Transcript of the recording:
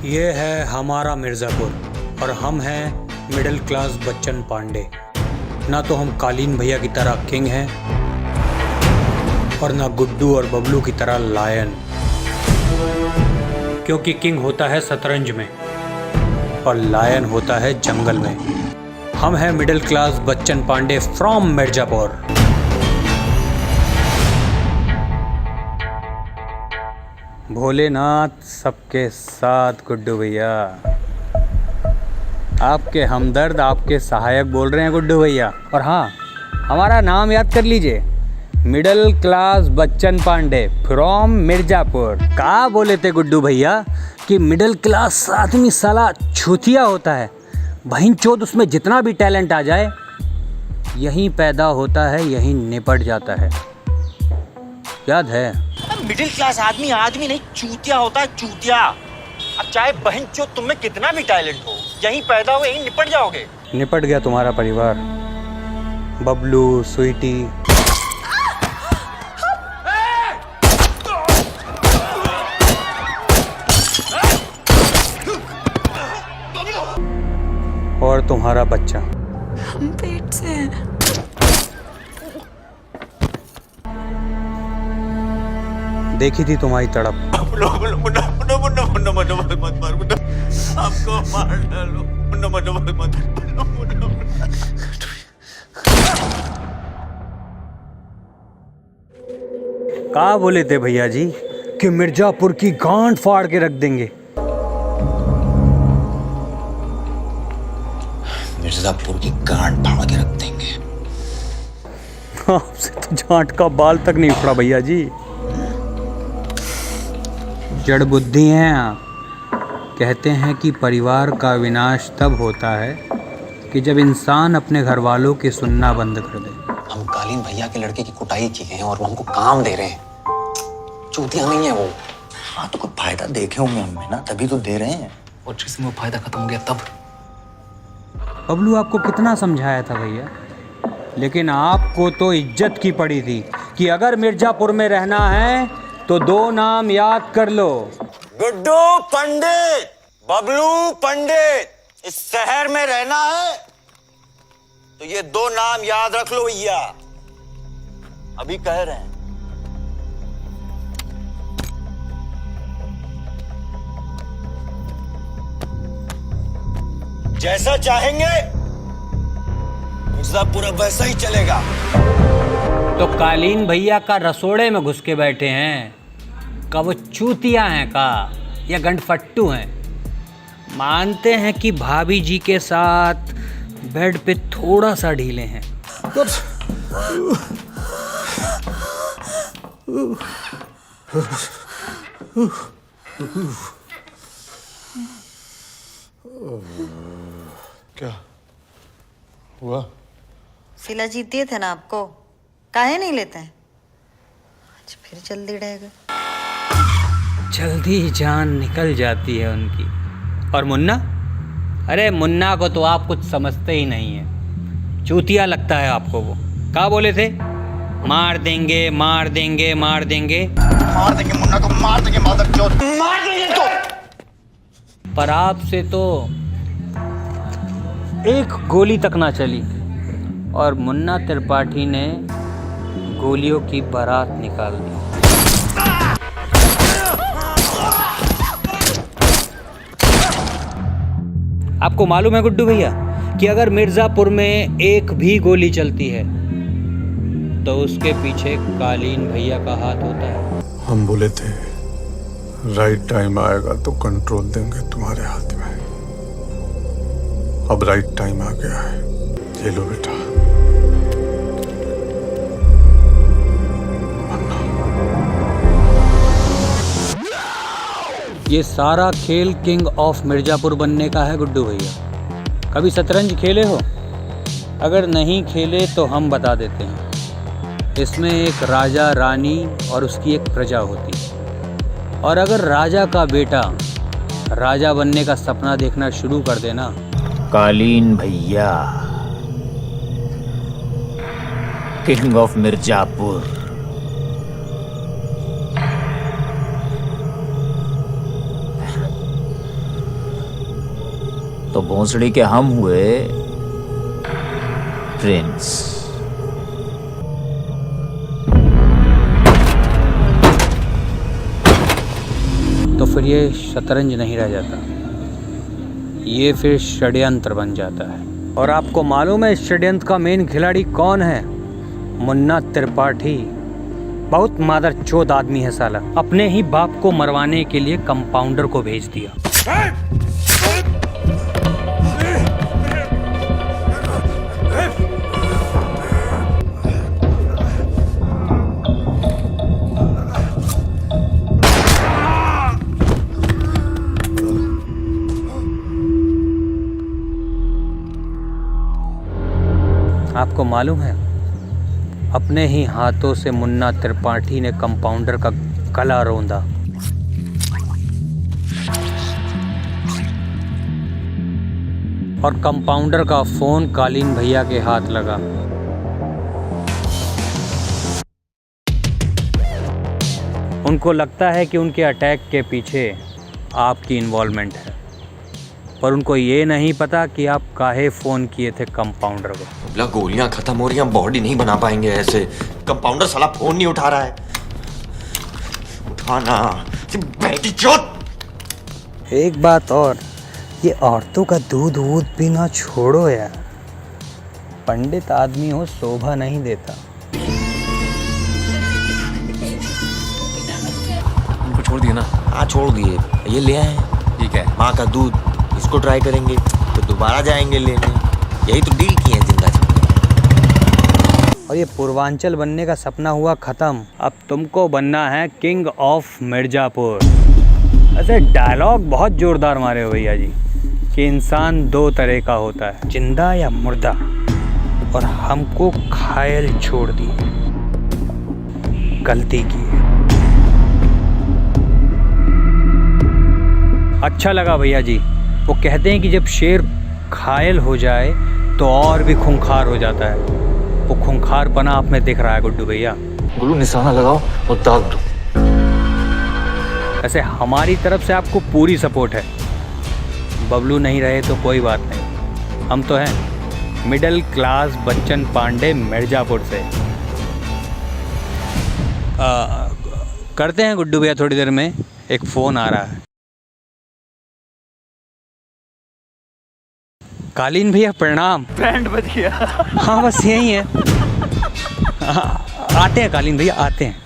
ये है हमारा मिर्ज़ापुर और हम हैं मिडिल क्लास बच्चन पांडे। ना तो हम कालीन भैया की तरह किंग हैं और ना गुड्डू और बबलू की तरह लायन, क्योंकि किंग होता है शतरंज में और लायन होता है जंगल में। हम हैं middle class Bachchan Pandey from Mirzapur. Bholenath सबके साथ गुड्डू भैया। आपके हमदर्द, आपके सहायक बोल रहे हैं गुड्डू भैया। और हाँ, हमारा नाम याद कर लीजिए, middle class Bachchan Pandey from Mirzapur. कहाँ बोले थे गुड्डू भैया कि मिडिल क्लास आदमी साला छूतिया होता है, बहिनचोद उसमें जितना भी टैलेंट आ जाए यहीं पैदा होता है, यहीं निपट जाता है। याद है? मिडिल क्लास आदमी आदमी नहीं, चूतिया होता है, चूतिया। अब चाहे बहनचोद तुम में कितना भी टैलेंट हो, यहीं पैदा हो यहीं निपट जाओगे। निपट गया तुम्हारा परिवार, बबलू, स्वीटी। और तुम्हारा बच्चा। हम पेट से हैं। देखी थी तुम्हारी तड़प। कहा बोले थे भैया जी कि मिर्ज़ापुर की गांड फाड़ के रख देंगे। मिर्ज़ापुर की गांड फाड़ के रख देंगे। आपसे तो जांट का बाल तक नहीं उखड़ा भैया जी। जड़ बुद्धि हैं आप। कहते हैं कि परिवार का विनाश तब होता है कि जब इंसान अपने घर वालों की सुनना बंद कर दे। हम कालीन भैया के लड़के की कुटाई की हैं और वो हमको काम दे रहे हैं। चूतिया नहीं है वो। हाँ तो कोई फायदा देखे होंगे हमें ना, तभी तो दे रहे हैं। और जिससे वो फायदा खत्म हो गया तब। बबलू आपको कितना समझाया था भैया, लेकिन आपको तो इज्जत की पड़ी थी कि अगर मिर्ज़ापुर में रहना है तो दो नाम याद कर लो, गुड्डू पंडित, बबलू पंडित। इस शहर में रहना है तो ये दो नाम याद रख लो भैया, अभी कह रहे हैं। जैसा चाहेंगे मिर्ज़ापुर वैसा ही चलेगा। तो कालीन भैया का रसोड़े में घुस के बैठे हैं का वो चूतिया हैं का या गंडफट्टू हैं? मानते हैं कि भाभी जी के साथ बेड पे थोड़ा सा ढीले हैं। क्या हुआ? शिला जीत दिए थे ना आपको, काहे नहीं लेते हैं? आज फिर जल्दी रहेगा। जल्दी जान निकल जाती है उनकी। और मुन्ना, अरे मुन्ना को तो आप कुछ समझते ही नहीं है, चूतिया लगता है आपको वो। क्या बोले थे? मार देंगे मार देंगे मार देंगे। मार देंगे मुन्ना को, मार देंगे मादरचोद, मार देंगे तो। पर आपसे तो एक गोली तक ना चली और मुन्ना त्रिपाठी ने गोलियों की बारात निकाल दी। आपको मालूम है गुड्डू भैया कि अगर मिर्ज़ापुर में एक भी गोली चलती है तो उसके पीछे कालीन भैया का हाथ होता है। हम बोले थे राइट टाइम आएगा तो कंट्रोल देंगे तुम्हारे हाथ में। अब राइट टाइम आ गया है, ये लो बेटा। ये सारा खेल किंग ऑफ मिर्ज़ापुर बनने का है गुड्डू भैया। कभी शतरंज खेले हो? अगर नहीं खेले तो हम बता देते हैं। इसमें एक राजा, रानी और उसकी एक प्रजा होती है। और अगर राजा का बेटा राजा बनने का सपना देखना शुरू कर देना, कालीन भैया किंग ऑफ मिर्ज़ापुर, तो भोसड़ी के हम हुए प्रिंस। तो फिर ये शतरंज नहीं रह जाता, ये फिर षड्यंत्र बन जाता है। और आपको मालूम है इस षड्यंत्र का मेन खिलाड़ी कौन है? मुन्ना त्रिपाठी। बहुत मादरचोद आदमी है साला। अपने ही बाप को मरवाने के लिए कंपाउंडर को भेज दिया। आपको मालूम है अपने ही हाथों से मुन्ना त्रिपाठी ने कंपाउंडर का गला रौंदा। और कंपाउंडर का फोन कालीन भैया के हाथ लगा। उनको लगता है कि उनके अटैक के पीछे आपकी इन्वॉल्वमेंट है, पर उनको ये नहीं पता कि आप काहे फोन किए थे कंपाउंडर को। बोला गोलियां खत्म हो रही हैं, बॉडी नहीं बना पाएंगे ऐसे। कंपाउंडर साला फोन नहीं उठा रहा है। उठाना बेटी चोट। एक बात और, ये औरतों का दूध वूध पीना छोड़ो यार। पंडित आदमी हो शोभा नहीं देता। उनको छोड़ दिए ना? हाँ छोड़ दिए। ये ले आए हैं। ठीक है, माँ का दूध, इसको ट्राई करेंगे तो दोबारा जाएंगे लेने। यही तो डील किए हैं जिंदा। और ये पूर्वांचल बनने का सपना हुआ खत्म। अब तुमको बनना है किंग ऑफ मिर्जापुर। ऐसे डायलॉग बहुत जोरदार मारे हो भैया जी कि इंसान दो तरह का होता है, जिंदा या मुर्दा, और हमको घायल छोड़ दी। गलती की। अच्छा लगा भैया जी। वो कहते हैं कि जब शेर घायल हो जाए तो और भी खूंखार हो जाता है। वो खूंखारपना आप में दिख रहा है गुड्डू भैया। गुल्लू निशाना लगाओ और दाग दो। ऐसे हमारी तरफ से आपको पूरी सपोर्ट है। बबलू नहीं रहे तो कोई बात नहीं, हम तो हैं मिडिल क्लास बच्चन पांडे मिर्जापुर से। करते हैं गुड्डू भैया थोड़ी देर में, एक फ़ोन आ रहा है। कालीन भैया प्रणाम। बैंड बज गया। हाँ बस यही है। हाँ, आते हैं कालीन भैया, आते हैं।